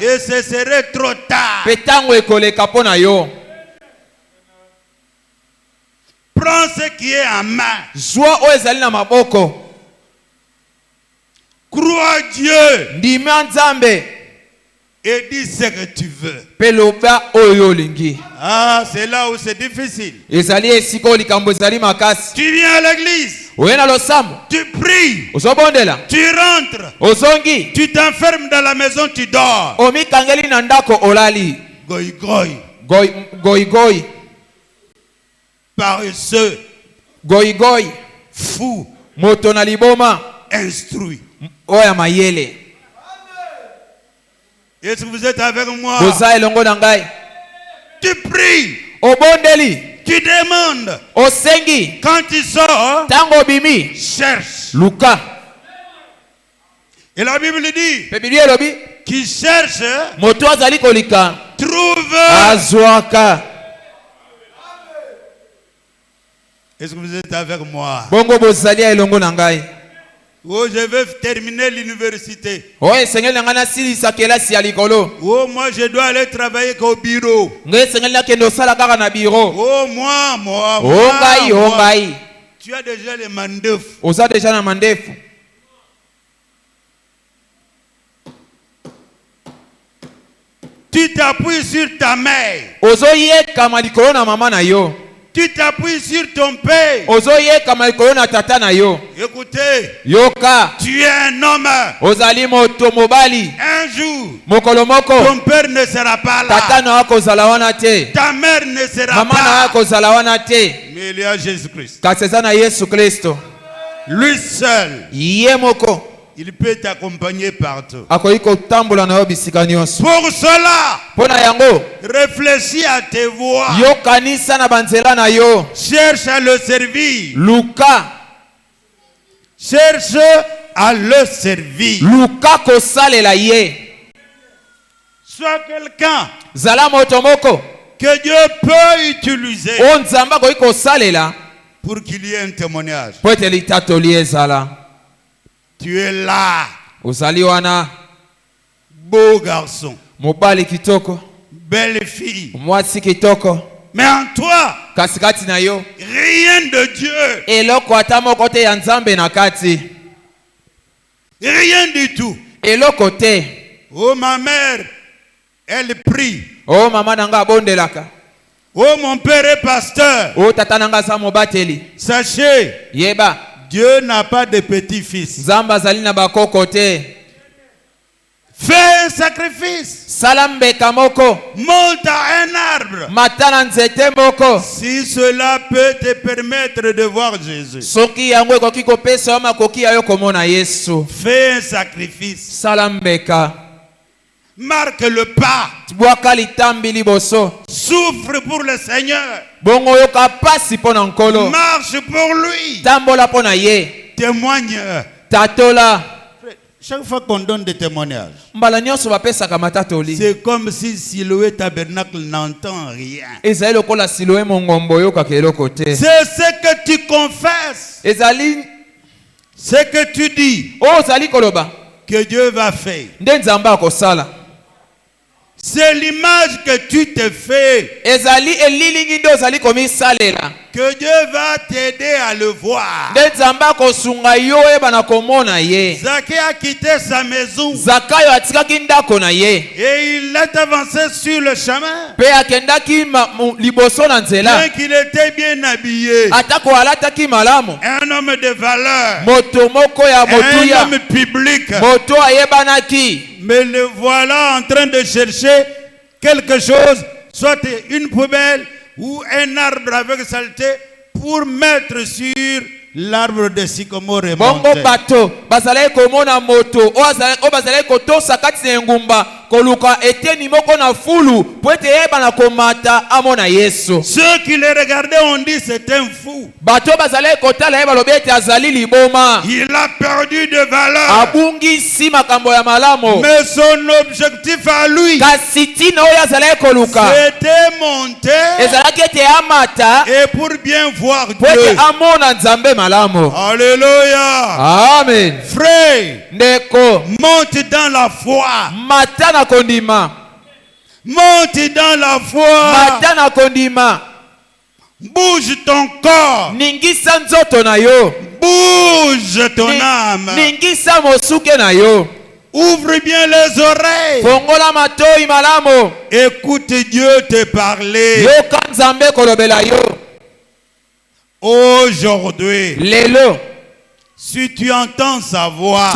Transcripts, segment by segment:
Et ce serait trop tard. Petango ekoleka pona yo. Prends ce qui est en main. Zwa o ezali na maboko. Crois Dieu. Ndima Nzambe. Et dis ce que tu veux. Peloba oyo lingi. Ah, c'est là où c'est difficile. Ezali esiko likambo ezali makasi. Tu viens à l'église. Oyena losambo. Tu pries. Ozobondela. Tu rentres. Ozongi. Tu t'enfermes dans la maison, tu dors. Omi kangeli na ndako olali. Goy goy. Goy goy. Paresseux. Goy goy. Fou. Moto na liboma. Instruit. Oya mayele. Est-ce que vous êtes avec moi? Tu pries. Obondeli. Tu demandes. Osengi. Quand tu sors, tango bimi. Cherche. Luka. Et la Bible dit, qui cherche, moto azali kolika. Trouve. Azwaka. Est-ce que vous êtes avec moi? Bongo bozali elongo nangai. Oh, je vais terminer l'université. Oh, Seigneur, ngana sili sakela si alikolo. Oh, moi je dois aller travailler au bureau. Ngai Seigneur la kendo sala kaka na bureau. Oh, moi. Oh, ngai. Tu as déjà les mandefs. Oza déjà na mandefu. Tu t'appuies sur ta mère. Ozo yeka malikolo na mama na yo. Tu t'appuies sur ton père. Ozoye kama ikolona tata na yo. Écoutez. Yoka. Tu es un homme. Ozali moto mobali. Un jour. Mokolo moko. Ton père ne sera pas là. Tata na wako zalawana te. Ta mère ne sera mama pas. Mama na wako zalawana te. Mais il y a Jésus-Christ. Kaseza na Yesu Kristo. Lui seul. Ye moko. Il peut t'accompagner partout. Pour cela, réfléchis à tes voies. Cherche à le servir. Luka. Cherche à le servir. Luka kosalela ye. Sois quelqu'un que Dieu peut utiliser pour qu'il y ait un témoignage. Tu es là. Ozaliwana. Beau garçon. Mobali kitoko. Belle fille. Mwasi kitoko. Mais en toi, kasikati na yo. Rien de Dieu. Eloko atamo kote ya Nzambe na kati. Rien du tout. Eloko te. Oh ma mère, elle prie. Oh mama nanga bondelaka. Oh mon père est pasteur. Oh tata nanga sa mobateli. Sachez. Yeba. Dieu n'a pas de petits-fils. Zamba zalina bako te. Fais un sacrifice. Salambe kamoko. Monte à un arbre. Matana nzete moko. Si cela peut te permettre de voir Jésus. Soki yango ekoki kopesa yo makoki ya yo komona Yesu. Fais un sacrifice. Salambeka. Marque le pas. Souffre pour le Seigneur. Marche pour lui. Témoigne. Chaque fois qu'on donne des témoignages, c'est comme si Siloé Tabernacle n'entend rien. C'est ce que tu confesses. Ce que tu dis. Que Dieu va faire. C'est l'image que tu te fais. Que Dieu va t'aider à le voir. Zaché a quitté sa maison. Et il a avancé sur le chemin. Bien qu'il était bien habillé. Un homme de valeur. Un homme public. Mais le voilà en train de chercher quelque chose, soit une poubelle ou un arbre avec saleté, pour mettre sur l'arbre de sycomore et monter. Ceux qui le regardaient ont dit c'est un fou. Il a perdu de valeur. Mais son objectif à lui, c'était monter et pour bien voir Dieu. Alléluia. Amen. Frère, monte dans la foi. Matana kondima. Monte dans la foi. Matana kondima. Bouge ton corps. Ningisa nzoto na yo. Bouge ton âme. Ningisa mosuke na yo. Ouvre bien les oreilles. Fongola matoi malamo. Écoute Dieu te parler. Yo kanzambe kolobela yo. Aujourd'hui, lelo, si tu entends sa voix,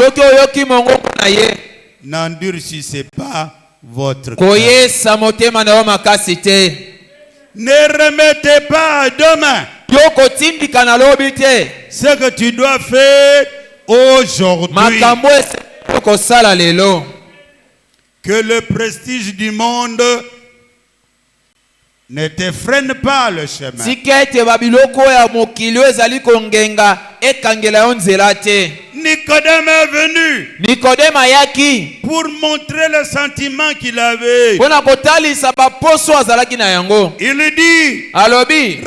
n'endurcissez pas votre cœur. Ne remettez pas à demain ce que tu dois faire aujourd'hui. Que le prestige du monde ne te freine pas le chemin. Nicodème est venu pour montrer le sentiment qu'il avait. Il dit, Rabbi,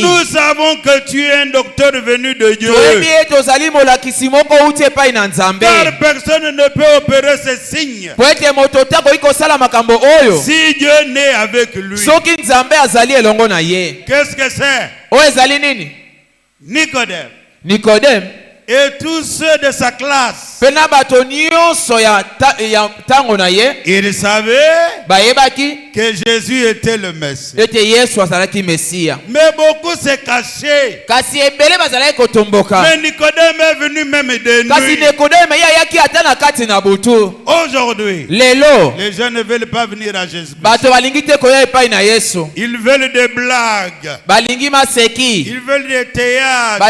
nous savons que tu es un docteur venu de Dieu. Car personne ne peut opérer ces signes si Dieu n'est avec lui. Qu'est-ce que c'est? Nicodème et tous ceux de sa classe, ils savaient que Jésus était le Messie. Mais beaucoup s'est caché. Mais Nicodème est venu même de nuit. Aujourd'hui, les gens ne veulent pas venir à Jésus. Ils veulent des blagues. Ils veulent des théâtres.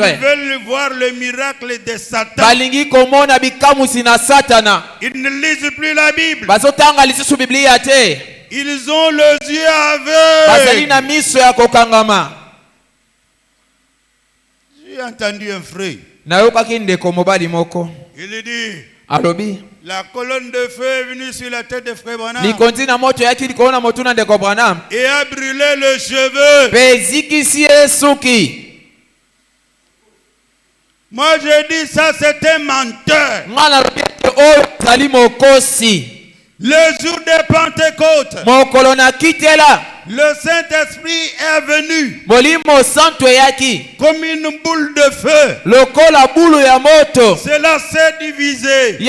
Ils veulent voir le miracle de Satan. Ils ne lisent plus la Bible. Ils ont les yeux aveugles. J'ai entendu un frère. Il dit, la colonne de feu est venue sur la tête de frère Branham et a brûlé le cheveu. Moi je dis ça, c'est un menteur. Le jour de Pentecôte, le Saint-Esprit est venu comme une boule de feu. Cela s'est divisé et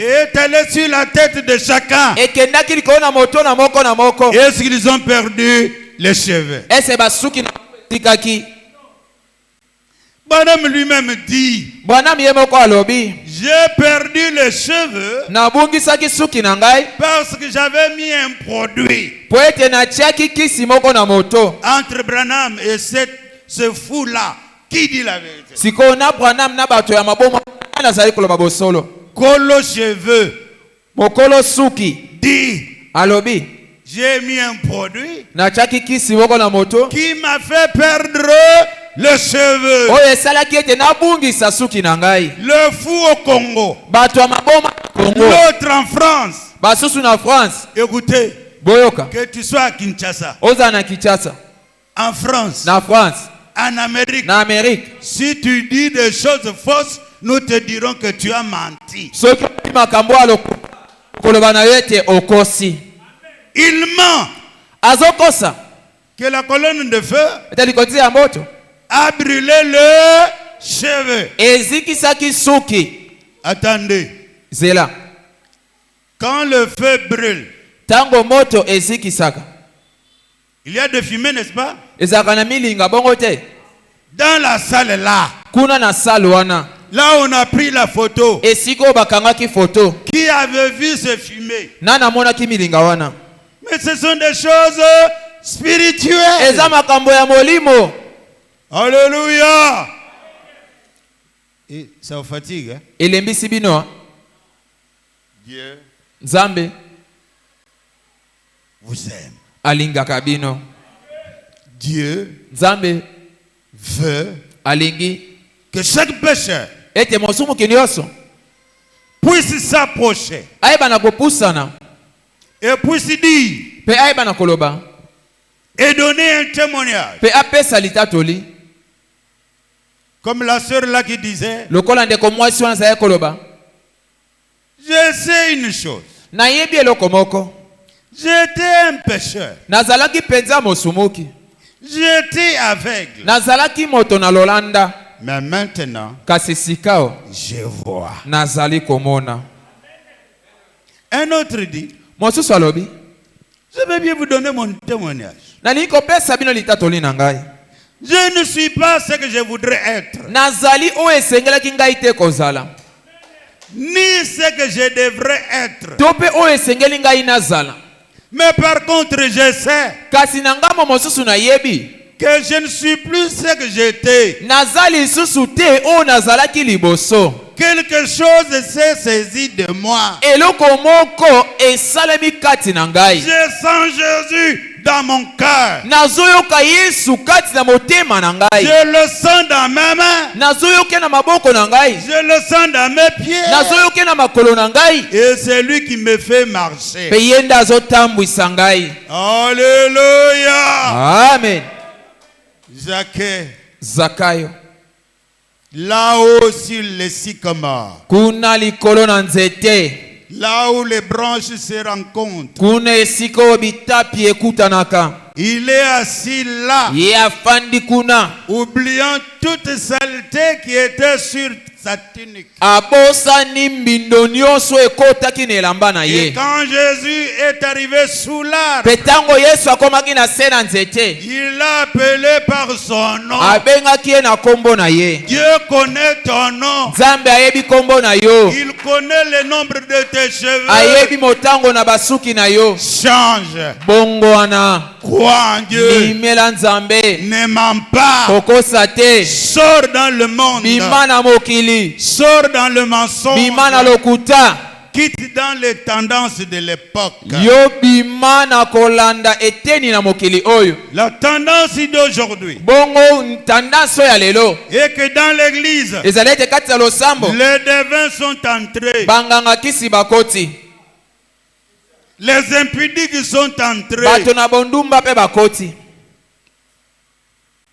est allé sur la tête de chacun. Est-ce qu'ils ont perdu les cheveux? Branham lui-même dit, j'ai perdu les cheveux parce que j'avais mis un produit entre Branham et ce fou-là. Qui dit la vérité? Kolo cheveux dit, j'ai mis un produit qui m'a fait perdre le cheveu. Le fou au Congo. L'autre en France. Écoutez, que tu sois à Kinshasa, en France, en Amérique, si tu dis des choses fausses, nous te dirons que tu as menti. Il ment que la colonne de feu a brûlé le cheveu. Attendez. Quand le feu brûle, il y a de fumée, n'est-ce pas? Dans la salle là, là on a pris la photo. Qui avait vu ce fumée? Mais ce sont des choses spirituelles. Alléluia. Et ça vous fatigue, hein? Dieu vous aime. Dieu veut que chaque pécheur puisse s'approcher et puisse dire et donner un témoignage Comme la sœur là qui disait, je sais une chose. J'étais un pécheur. J'étais aveugle. Mais maintenant, je vois. Un autre dit, je vais bien vous donner mon témoignage. Je ne suis pas ce que je voudrais être. Ni ce que je devrais être. Mais par contre, je sais que je ne suis plus ce que j'étais. Quelque chose s'est saisi de moi. Je sens Jésus dans mon cœur. Je le sens dans ma main. Je le sens dans mes pieds. Et c'est lui qui me fait marcher. Alléluia. Amen. Zakayo. Là-haut sur les sycomores. Là où les branches se rencontrent. Il est assis là. Oubliant toute saleté qui était sur sa tunique. Et quand Jésus est arrivé sous l'arbre, il l'a appelé par son nom. Dieu connaît ton nom. Il connaît le nombre de tes cheveux. Change. Crois en Dieu. Ne mens pas. Sors dans le monde. Sors dans le mensonge. Quitte dans les tendances de l'époque. La tendance d'aujourd'hui est que dans l'église, les devins sont entrés. Les impudiques sont entrés.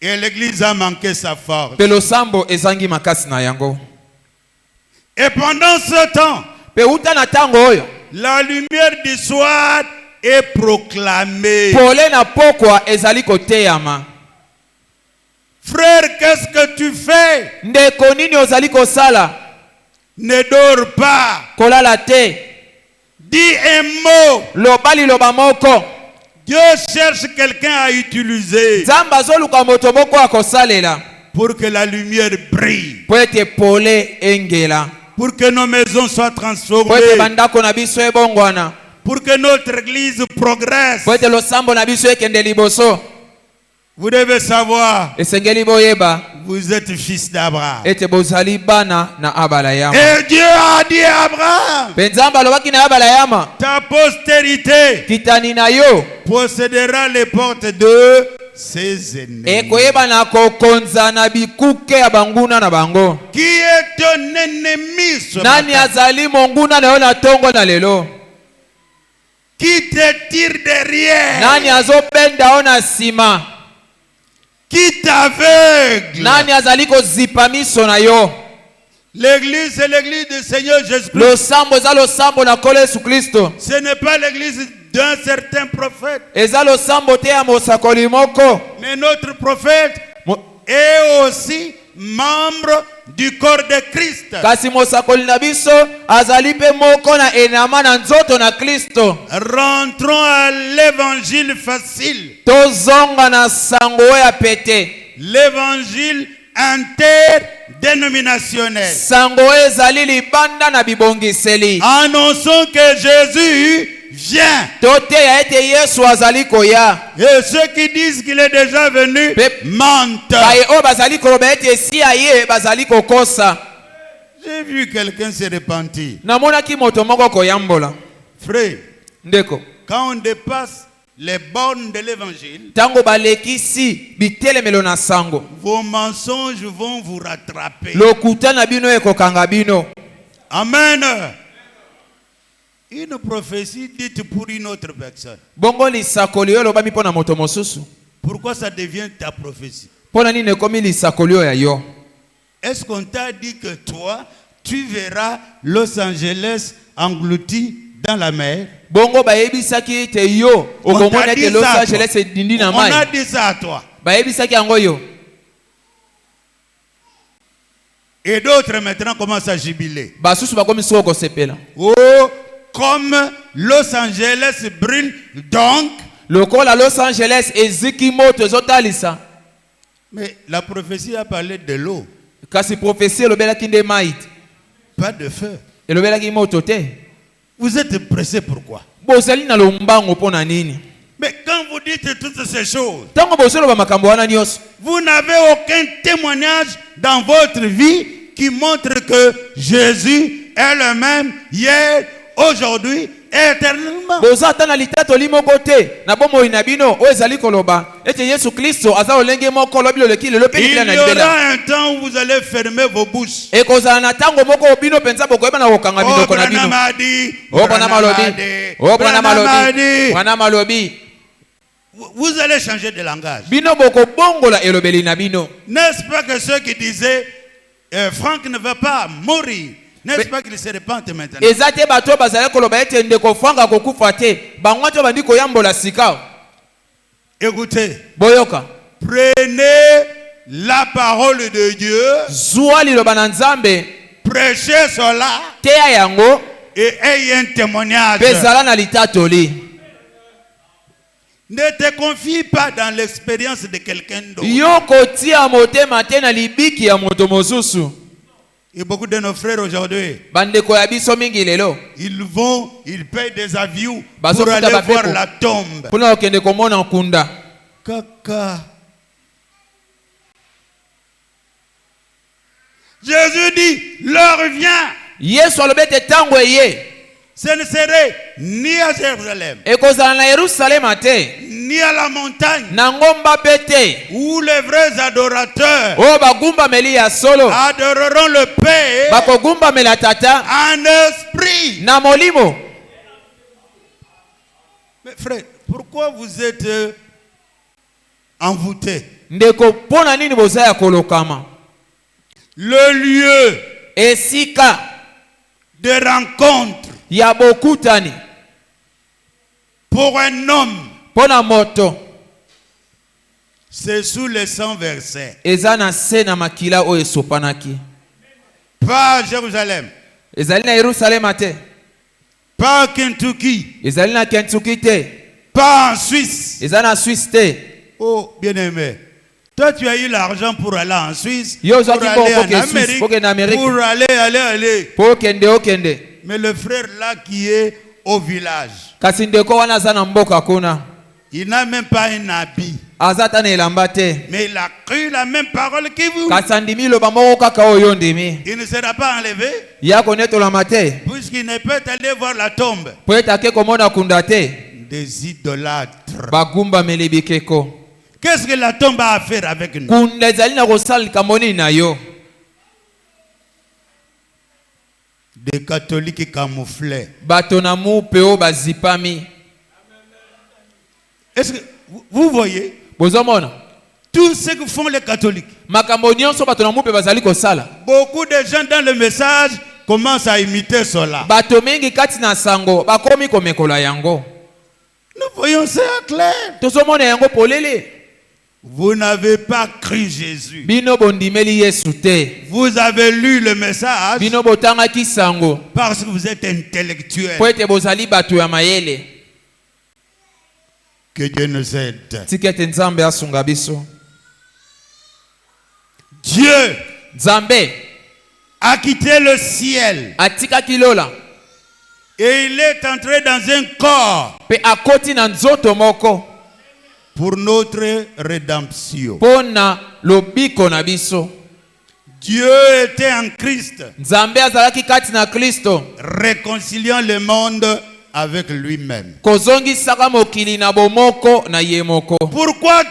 Et l'église a manqué sa force. Et pendant ce temps, la lumière du soir est proclamée. Frère, qu'est-ce que tu fais? Ne dors pas. Dis un mot. Dieu cherche quelqu'un à utiliser pour que la lumière brille. Pour que nos maisons soient transformées. Pour que notre église progresse. Vous devez savoir, vous êtes fils d'Abraham. Et Dieu a dit à Abraham, ta postérité possédera les portes de ses ennemis. Qui est ton ennemi ce matin? Qui te tire derrière? Qui t'aveugle? L'église, c'est l'église du Seigneur Jésus-Christ. Ce n'est pas l'église d'un certain prophète. Mais notre prophète est aussi membre du corps de Christ. Rentrons à l'évangile facile. L'évangile interdénominationnel. Annonçons que Jésus vient. Et ceux qui disent qu'il est déjà venu mentent. J'ai vu quelqu'un se repentir. Frère, quand on dépasse les bornes de l'évangile, vos mensonges vont vous rattraper. Amen. Une prophétie dite pour une autre personne. Pourquoi ça devient ta prophétie? est-ce qu'on t'a dit que toi, tu verras Los Angeles englouti dans la mer? Bongo bayebisaki te yo okomona te Los Angeles edindi na mai. On a dit ça à toi. Bayebisaki yango yo. Et d'autres maintenant commencent à jubiler. Basusu bakomi soko sepela. Oh, comme Los Angeles brûle, donc lokola Los Angeles eziki moto ezotalisa. Mais la prophétie a parlé de l'eau. Kasi prophétie lobelaki nde mai. Pas de feu. Elobelaki moto te. Vous êtes pressé pourquoi? Bozali na lombango pona nini? Mais quand vous dites toutes ces choses, tango bosolo ba makambo wana nyos, vous n'avez aucun témoignage dans votre vie qui montre que Jésus est le même hier, aujourd'hui et éternellement. Bozata na litato limoko te na bomo inabino o ezali koloba ete Yesu Kristo aza olenge moko lobi loleki lelo pe Il y aura un temps où vous allez fermer vos bouches. E kozala na tango moko obino penza bokoyeba na kokanga binoko na bino. O bana malobi. O bana malobi. Bana malobi. Vous allez changer de langage. Bino boko bongola elobeli na bino. N'est-ce pas que ceux qui disaient Franck ne va pas mourir, n'est-ce pas qu'il se répandent maintenant? Ezate bato bazala koloba ete ndeko Franck akokufa te. Bangwato bandiko yambola sika. Écoutez. Boyoka. Prenez la parole de Dieu. Zua liloba na Nzambe. Prêchez cela. Teya yango. Et ayez un témoignage. Bezala na litatoli. Ne te confie pas dans l'expérience de quelqu'un d'autre. Et beaucoup de nos frères aujourd'hui, ils payent des avions pour aller voir la tombe. Caca. Jésus dit, l'heure vient. Ce ne serait ni à Jérusalem, ni à la montagne, où les vrais adorateurs adoreront le Père en esprit. Mais frère, pourquoi vous êtes envoûtés? Le lieu de rencontre pour un homme, c'est sous les 100 versets. Pas à Jérusalem, pas à Kentucky, pas en Suisse. Oh, bien-aimé, toi tu as eu l'argent pour aller en Suisse, pour aller en Amérique, pour aller. Mais le frère là qui est au village, il n'a même pas un habit. Mais il a cru la même parole que vous. Il ne sera pas enlevé, puisqu'il ne peut aller voir la tombe des idolâtres. Qu'est-ce que la tombe a à faire avec nous? Des catholiques camouflés. Est-ce que vous voyez tout ce que font les catholiques? Beaucoup de gens dans le message commencent à imiter cela. Nous voyons ça clair. Vous n'avez pas cru Jésus. Vous avez lu le message parce que vous êtes intellectuel. Que Dieu nous aide. Dieu a quitté le ciel et il est entré dans un corps pour notre rédemption. Dieu était en Christ, réconciliant le monde avec lui-même. Pourquoi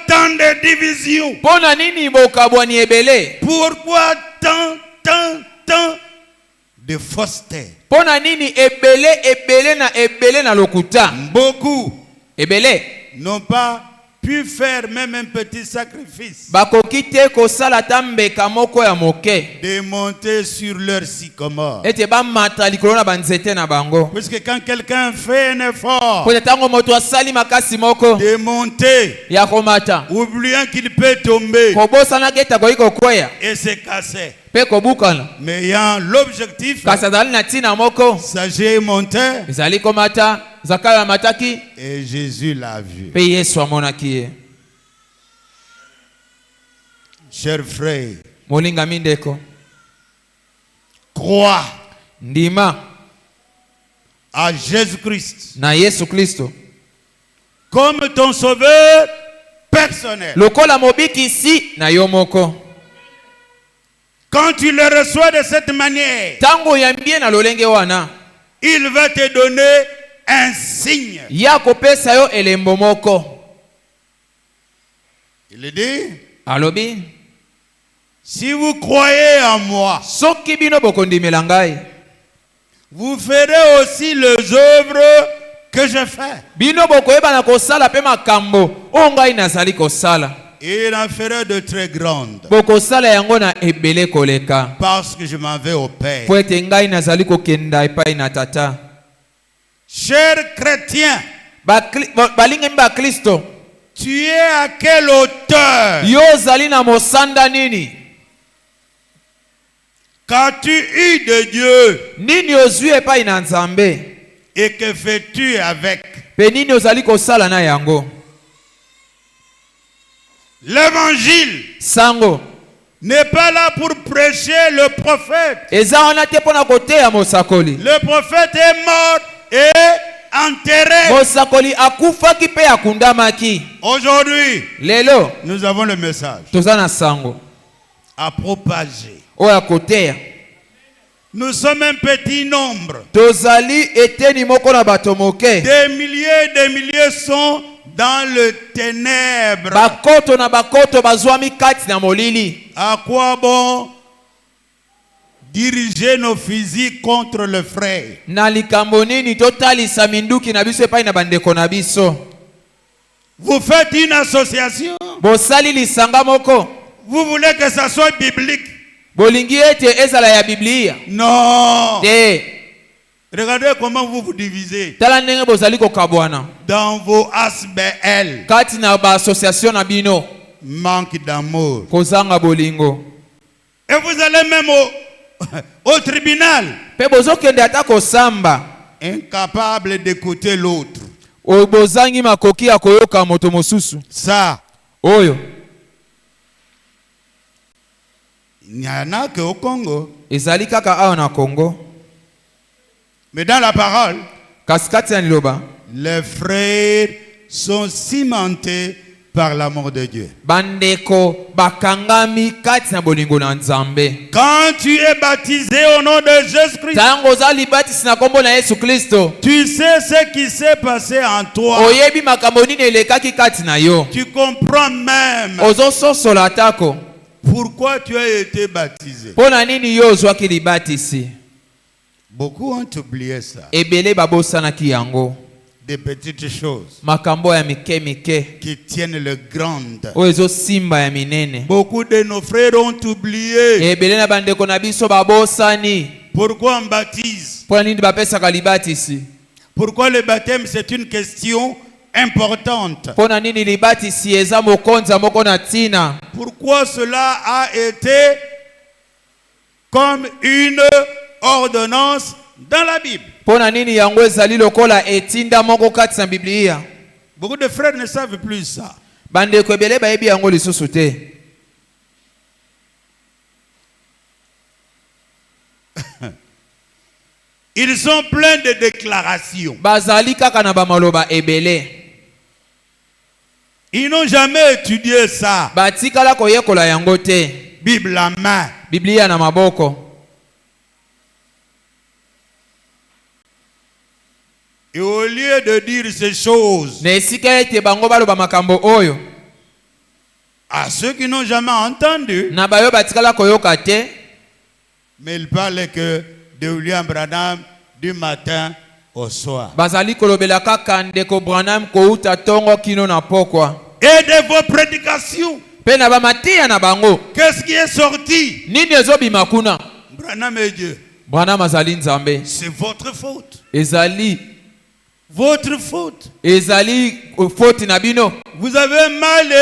tant de divisions? Pourquoi tant de fausseté? Beaucoup n'ont pas pu faire même un petit sacrifice de monter sur leur sycomore. Puisque quand quelqu'un fait un effort de monter, oubliant qu'il peut tomber et se casser, mais ayant l'objectif, s'agit monter, et Jésus l'a vu. Cher frère, crois à Jésus-Christ comme ton sauveur personnel. Quand tu le reçois de cette manière, il va te donner un signe. Il dit, si vous croyez en moi, vous ferez aussi les œuvres que je fais. Et il en fera de très grandes. Parce que je m'en vais au Père. Chers chrétiens, tu es à quelle hauteur? Qu'as-tu eu de Dieu? Et que fais-tu avec? L'évangile n'est pas là pour prêcher le prophète. Le prophète est mort et enterré. Aujourd'hui, nous avons le message à propager. Nous sommes un petit nombre. Des milliers sont dans le ténèbre. À quoi bon diriger nos fusils contre le frère? Vous faites une association. Vous voulez que ça soit biblique? Non. Regardez comment vous vous divisez dans vos ASBL. Manque d'amour. Et vous allez même au tribunal, incapable d'écouter l'autre. Ça, il n'y en a qu'au Congo. Mais dans la parole, les frères sont cimentés par l'amour de Dieu. Quand tu es baptisé au nom de Jésus-Christ, tu sais ce qui s'est passé en toi. Tu comprends même pourquoi tu as été baptisé. Beaucoup ont oublié ça. Des petites choses qui tiennent le grand. Beaucoup de nos frères ont oublié pourquoi on baptise. Pourquoi le baptême c'est une question importante. Pourquoi cela a été comme une ordonnance dans la Bible. Beaucoup de frères ne savent plus ça. Ils sont pleins de déclarations. Ils n'ont jamais étudié ça. Bible à main. Et au lieu de dire ces choses à ceux qui n'ont jamais entendu, mais il parlait que de William Branham du matin au soir. Et Et de vos prédications. Qu'est-ce qui est sorti? Branham est Dieu. C'est votre faute. Votre faute. Vous avez mal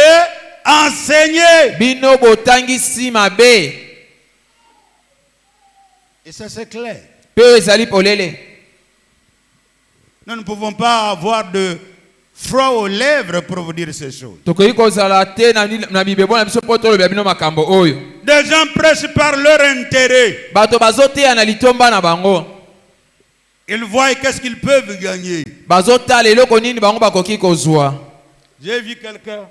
enseigné. Et ça c'est clair. Nous ne pouvons pas avoir de froid aux lèvres pour vous dire ces choses. Des gens prêchent par leur intérêt. Ils voient qu'est-ce qu'ils peuvent gagner. J'ai vu quelqu'un.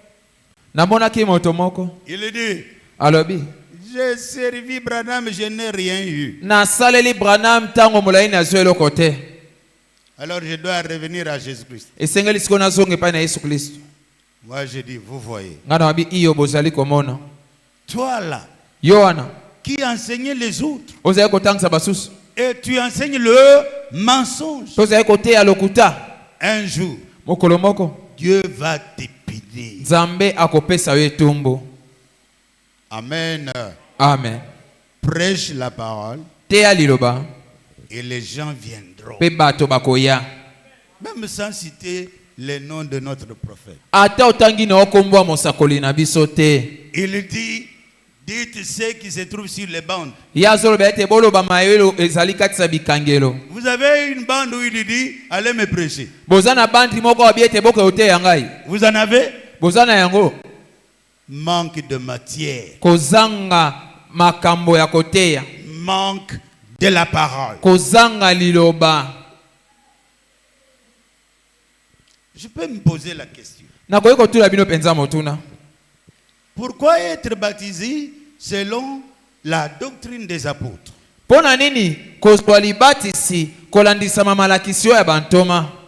Il dit, j'ai servi Branham, je n'ai rien eu. Alors je dois revenir à Jésus-Christ. Moi je dis, vous voyez. Toi là, qui enseignait les autres, et tu enseignes le mensonge. Un jour, Dieu va t'épiler. Amen. Amen. Prêche la parole. Et les gens viendront. Même sans citer les noms de notre prophète. Il dit, dites ceux qui se trouvent sur les bandes. Vous avez une bande où il dit, allez me prêcher. Vous en avez? Manque de matière. Manque de la parole. Je peux me poser la question. Pourquoi être baptisé selon la doctrine des apôtres?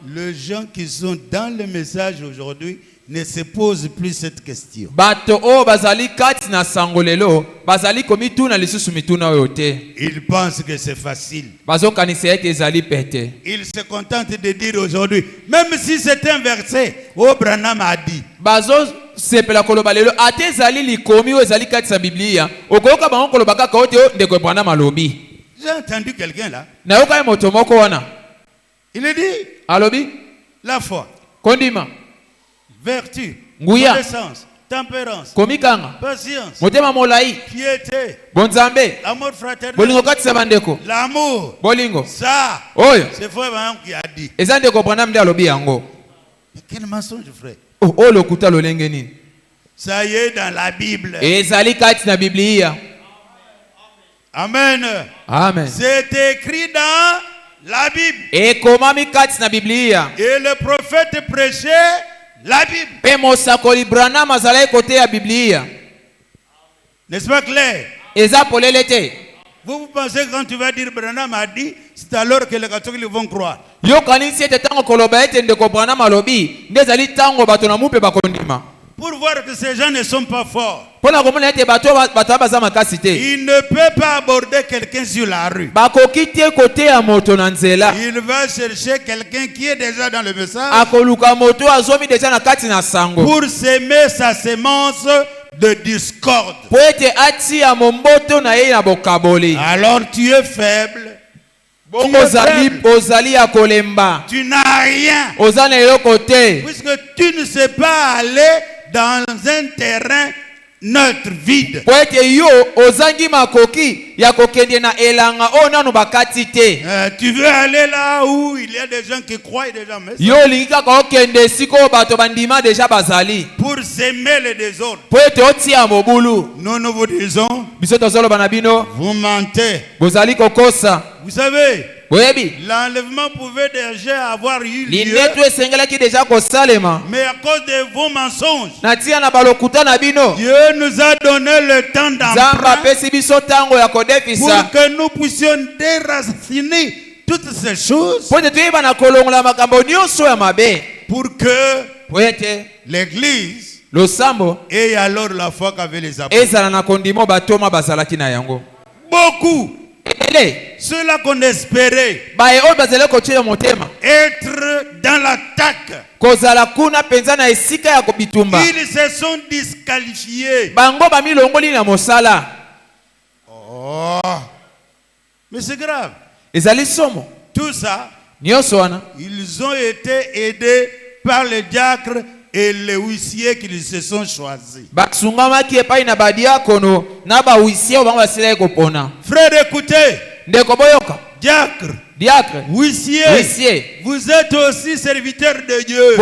Les gens qui sont dans le message aujourd'hui ne se posent plus cette question. Ils pensent que c'est facile. Ils se contentent de dire aujourd'hui, même si c'est un verset, oh Branham a dit. J'ai entendu quelqu'un là. Il a dit, la foi, vertu, connaissance, tempérance, patience, piété, amour fraternel, l'amour. Ça, c'est frère Branham qui a dit. Mais quel mensonge, frère. Ça y est dans la Bible. Amen. Amen. C'est écrit dans la Bible. Et le prophète prêchait la Bible. N'est-ce pas clair? Vous pensez que quand tu vas dire Branham a dit, c'est alors que les catholiques vont croire. Pour voir que ces gens ne sont pas forts. Il ne peut pas aborder quelqu'un sur la rue. Il va chercher quelqu'un qui est déjà dans le message pour s'aimer sa sémence de discorde. Alors tu es faible. Tu n'as rien. Puisque tu ne sais pas aller dans un terrain neutre, vide. Tu veux aller là où il y a des gens qui croient et des gens méchants. Pour s'aimer les désordres. Nous vous disons, vous mentez. Vous savez, l'enlèvement pouvait déjà avoir eu lieu, mais à cause de vos mensonges, Dieu nous a donné le temps d'emprunt pour que nous puissions déraciner toutes ces choses, pour que l'Église ait alors la foi qu'avaient les apôtres. Beaucoup, ceux-là qu'on espérait être dans l'attaque. Ils se sont disqualifiés. Oh, mais c'est grave. Tout ça, ils ont été aidés par les diacres et les huissiers qu'ils se sont choisis. Frère, écoutez. Diacre, huissier, vous êtes aussi serviteurs de Dieu.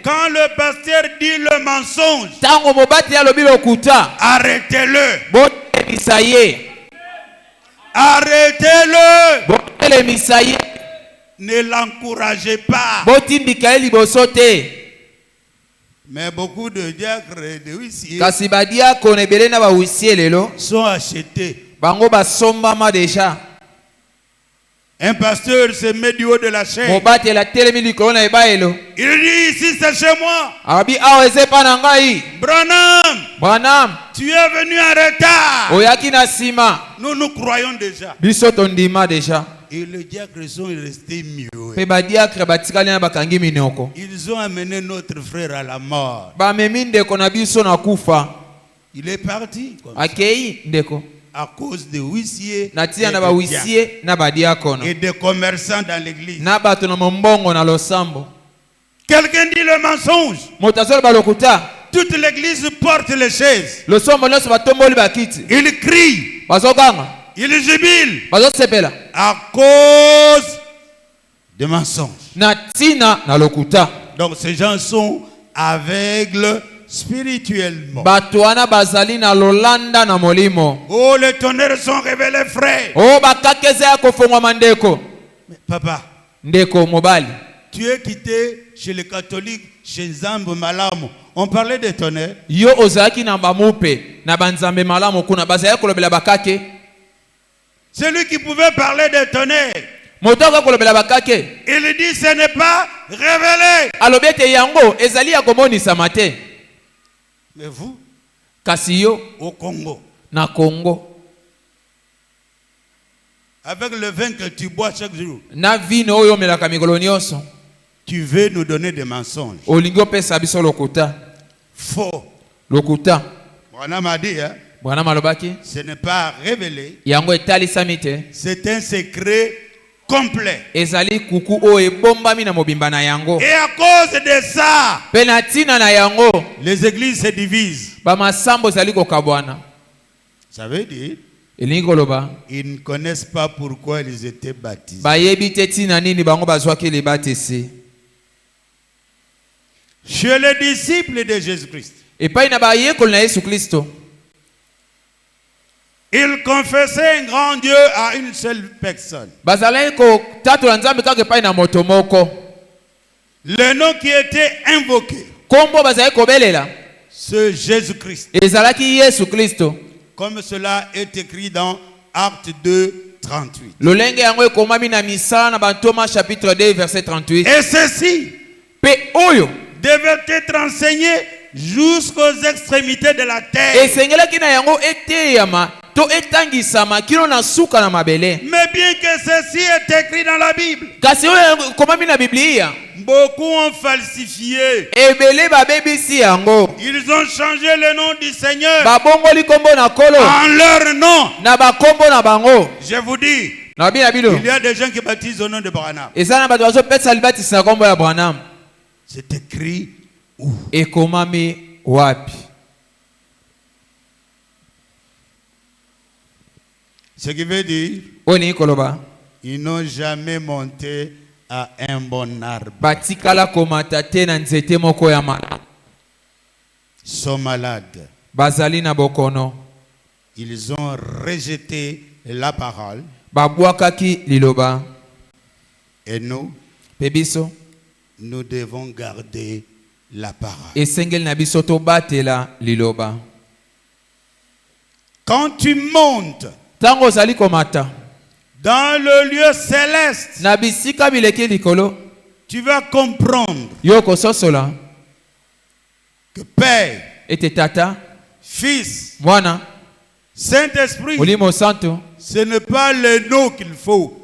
Quand le pasteur dit le mensonge, arrêtez-le. Arrêtez-le. Ne l'encouragez pas. Mais beaucoup de diacres et de huissiers sont achetés. Un pasteur se met du haut de la chaise. Il dit, ici c'est chez moi. Branham, tu es venu en retard. Nous croyons déjà. Et les diacres sont restés muets. Ils ont amené notre frère à la mort. Il est parti comme ça. À cause des huissiers et des commerçants dans l'église. Quelqu'un dit le mensonge. Toute l'église porte les chaises. Il crie. Il jubile. À cause des mensonges. Donc ces gens sont aveugles spirituellement. Oh, les tonnerres sont révélés, frère. Mais papa, tu es quitté chez les catholiques, chez Zambo Malamu. On parlait des tonnerres. Celui qui pouvait parler des tonnerres, il dit ce n'est pas révélé. Mais vous, au Congo, avec le vin que tu bois chaque jour, tu veux nous donner des mensonges. Faux. Branham a dit, ce n'est pas révélé. C'est un secret complet. Et à cause de ça, les églises se divisent. Ça veut dire ils ne connaissent pas pourquoi ils étaient baptisés. Chez les disciples de Jésus-Christ, ils confessaient un grand Dieu à une seule personne. Le nom qui était invoqué, c'est Jésus-Christ. Comme cela est écrit dans Actes 2, 38. Et ceci devait être enseigné jusqu'aux extrémités de la terre. Mais bien que ceci est écrit dans la Bible, beaucoup ont falsifié. Ils ont changé le nom du Seigneur en leur nom. Je vous dis, il y a des gens qui baptisent au nom de Branham. C'est écrit où? Ce qui veut dire, ils n'ont jamais monté à un bon arbre. Ils sont malades. Ils ont rejeté la parole. Et nous, nous devons garder la parole. Quand tu montes dans le lieu céleste, tu vas comprendre que Père, Fils, Saint-Esprit, ce n'est pas le nom qu'il faut.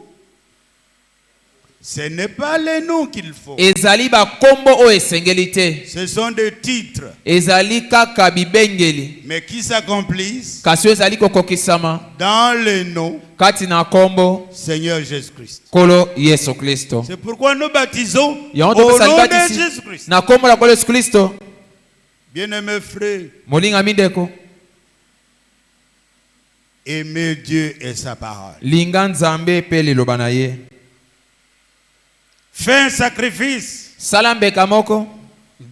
Ce n'est pas les noms qu'il faut. Ezali ba kombo o esengelite. Ce sont des titres. Ezali kaka bibengeli. Mais qui s'accomplissent Kasi ezali kokokisama dans les noms kati na kombo Seigneur Jésus-Christ. Kolo Yesu Kristo. C'est pourquoi nous baptisons au Yango nom topesa de Jésus-Christ. na kombo la Kolo Yesu Kristo. Bien-aimés frères, Molinga mindeko. aimez Dieu et sa parole. Linga nzambe pe liloba na ye. Fais un sacrifice. Salambe kamoko.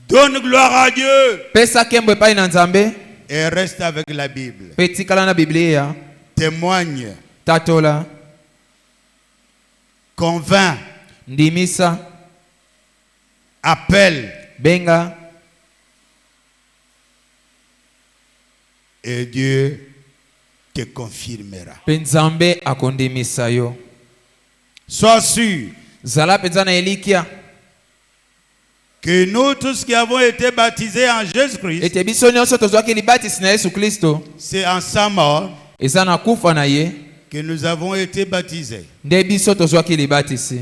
Donne gloire à Dieu. Pesa kembo epai na nzambe. Et reste avec la Bible. Pe tikala na Biblia. Témoigne. Tatola. Convainc. Ndimisa. Appelle. Benga. Et Dieu te confirmera. Pe nzambe akondimisa yo. Sois sûr Zala penza na elikia. que nous tous qui avons été baptisés en Jésus-Christ, Ete biso nyonso tozwaki libatisi na Yesu Kristo. c'est en sa mort Eza na kufa na ye. que nous avons été baptisés. Nde biso tozwaki libatisi.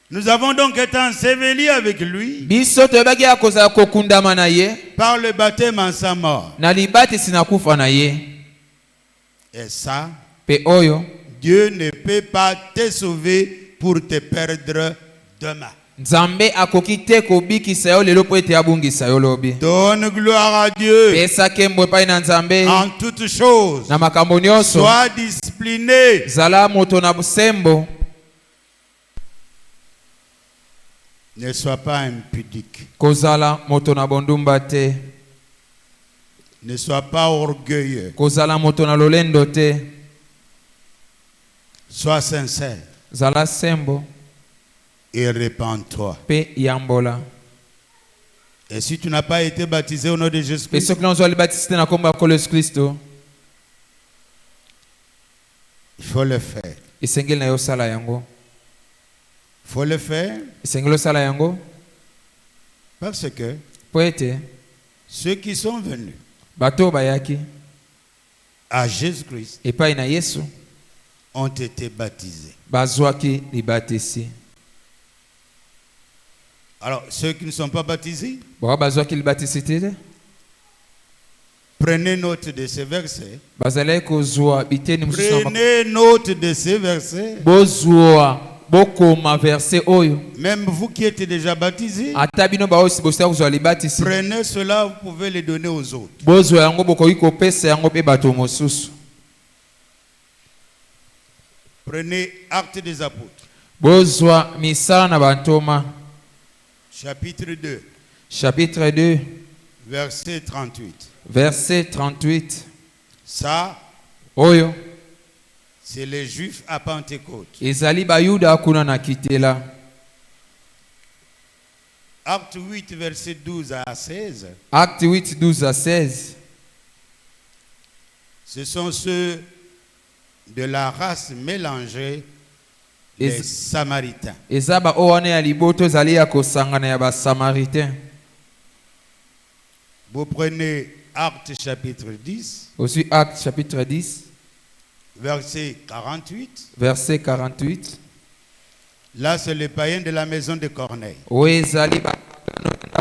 Nous avons donc été ensevelis avec lui Biso toyebaki ya kozala kokundama na ye. par le baptême en sa mort. Na libatisi na kufa na ye. Et ça, Pe oyo. Dieu ne peut pas te sauver pour te perdre demain. Nzambe akoki te kobikisa yo lelo po ete abungisa yo lobi. Donne gloire à Dieu Pesa kembo epai na nzambe. en toutes choses. Na makambo nyonso. Sois discipliné. Zala moto na busembo. Ne sois pas impudique. Kozala moto na bondumba te. Ne sois pas orgueilleux. Kozala moto na lolendo te. Sois sincère Zala sembo. et répands-toi. Pe yambola. Et si tu n'as pas été baptisé au nom de Pe Jésus-Christ, soki na ozwa libatisi te na kombo ya Kolo Yesu Kristo. il faut le faire. Esengeli na yo sala yango. Il faut le faire Esengeli osala yango. parce que Po ete ceux qui sont venus bato bayaki à Jésus-Christ epai na Yesu ont été baptisés. bazwaki libatisi. Alors, ceux qui ne sont pas baptisés, Bawa bazwaki libatisi te. prenez note de ces versets. Bazalaki kozwa biteni mosusu na Prenez note de ces versets. bozwa bokoma verset oyo. Même vous qui êtes déjà baptisés, Ata bino baosi bosika kozwa libatisi. prenez cela, vous pouvez les donner aux autres. Bozwa yango bokoki kopesa yango pe bato mosusu. Prenez Actes des Apôtres, Bozwa misala na bantoma. chapitre 2, Chapitre 2, verset 38. verset 38. Ça, Oyo. c'est les Juifs à Pentecôte. Ezali bayuda kuna na kitela. Acte 8, verset 12 à 16. Acte 8, 12 à 16. Ce sont ceux de la race mélangée, les Samaritains. Ezaba owane ya liboto zali ya kosangana ya ba Samaritain. Vous prenez Acte chapitre 10, Aussi Acte chapitre 10, verset 48. verset 48. Là, c'est les païens de la maison de Corneille. Oezali ba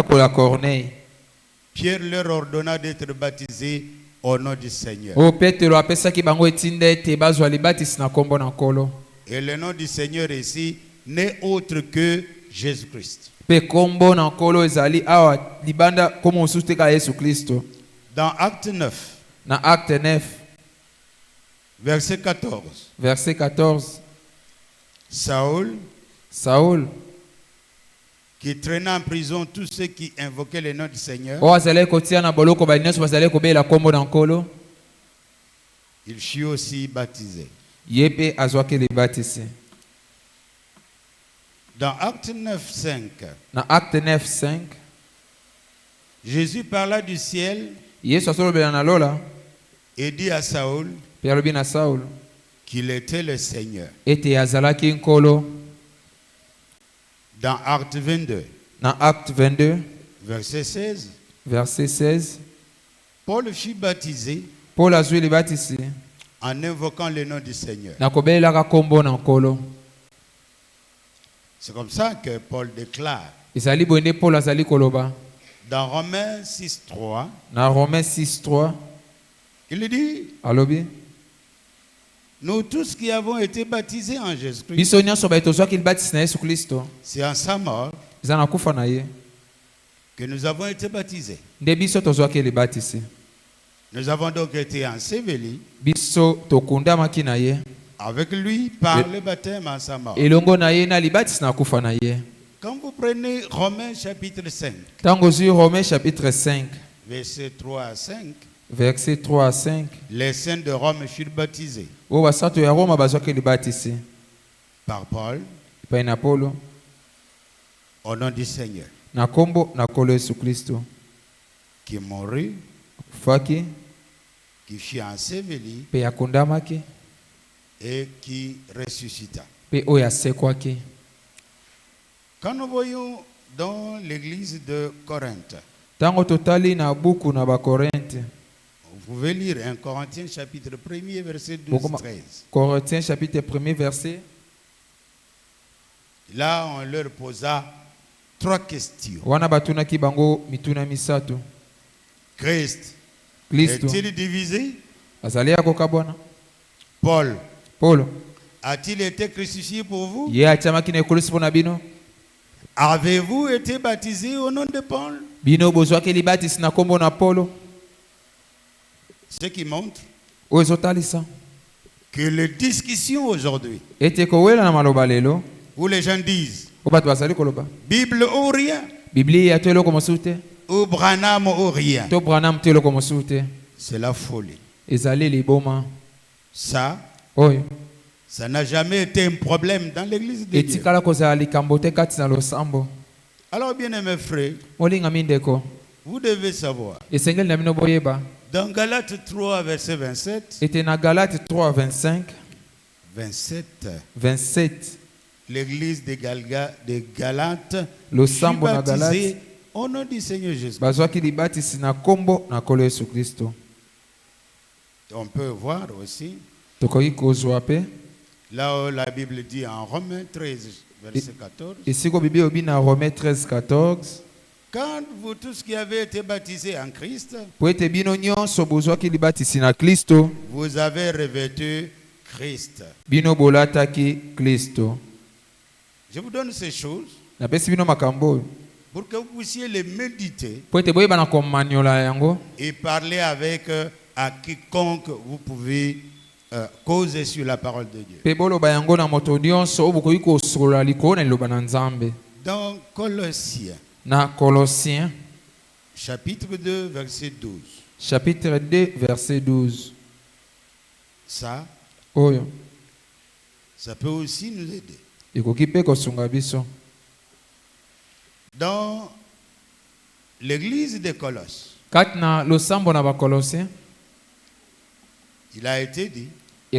pour la Corneille. Pierre leur ordonna d'être baptisés au nom du Seigneur. O Petro apesaki bango etinda ete bazwa libatisi na kombo na Nkolo. Et le nom du Seigneur ici n'est autre que Jésus-Christ. Pe kombo na Nkolo ezali awa libanda komo mosusu te ka Yesu Kristo. Dans Acte 9, Na Acte 9, verset 14, verset 14. Saul qui traînait en prison tous ceux qui invoquaient le nom du Seigneur, o azali kotia na boloko ba nyonso bazali kobela kombo na Nkolo. il fut aussi baptisé. Ye pe azwaki libatisi. Dans Acte 9, 5, Na Acte 9, 5. Jésus parla du ciel Yesu asolobela na lola. et dit à Saül Pe alobi na Saul qu'il était le Seigneur. ete azalaki Nkolo. Dans Acte 22, Na Acte 22, verset 16, verset 16. Paul fut baptisé Paul azwi libatisi en invoquant le nom du Seigneur. na kobelaka kombo na Nkolo. C'est comme ça que Paul déclare. Dans Romains 6.3. Dans Romains 6.3. Il dit. Nous tous qui avons été baptisés en Jésus-Christ. C'est en sa mort que nous avons été baptisés. Nous avons donc été ensevelis avec lui par le baptême en sa mort. Quand vous prenez Romains chapitre 5, verset 3 à 5, les saints de Rome furent baptisés par Paul au nom du Seigneur, qui mourut, qui fut enseveli et qui ressuscita. Quand nous voyons dans l'église de Corinthe, vous pouvez lire 1 Corinthiens chapitre 1er verset 12-13. Corinthiens chapitre 1er verset. Là, on leur posa 3 questions. Christ est-il divisé? Paul a-t-il été crucifié pour vous? Avez-vous été baptisé au nom de Paul? Ce qui montre que les discussions aujourd'hui, où les gens disent Bible ou rien, ou Branham ou rien, c'est la folie. Ça n'a jamais été un problème dans l'église de Dieu. Alors, bien aimés frères, vous devez savoir, dans Galates 3, verset 27, 27, l'église de Galates fut baptisée au nom du Seigneur Jésus. On peut voir aussi, là où la Bible dit en Romains 13, verset 14, quand vous tous qui avez été baptisés en Christ, vous avez revêtu Christ. Je vous donne ces choses pour que vous puissiez les méditer et parler avec à quiconque vous pouvez causer sur la parole de Dieu. Dans Colossiens, chapitre 2, verset 12. Chapitre 2, verset 12. Ça peut aussi nous aider. Dans l'église de Colosse, il a été dit que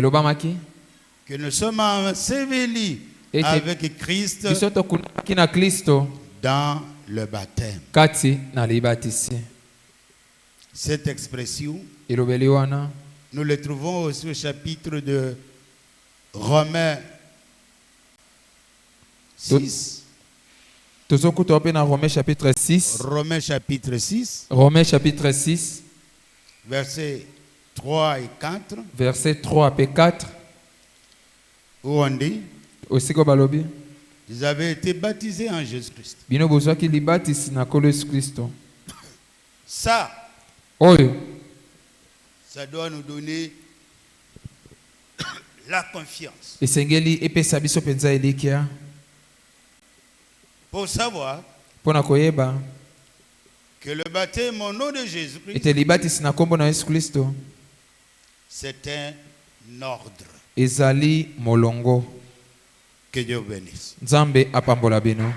nous sommes ensevelis avec Christ dans le baptême. Cette expression, nous le trouvons aussi au chapitre de Romains 6. Romains chapitre 6. Romains chapitre 6. Versets 3 et 4. Versets 3 et 4. Où on dit, ils avaient été baptisés en Jésus-Christ. Ça doit nous donner la confiance. Pour savoir que le baptême au nom de Jésus-Christ, c'est un ordre. Ezali molongo. Que Dieu bénisse. Nzambe apambola bino.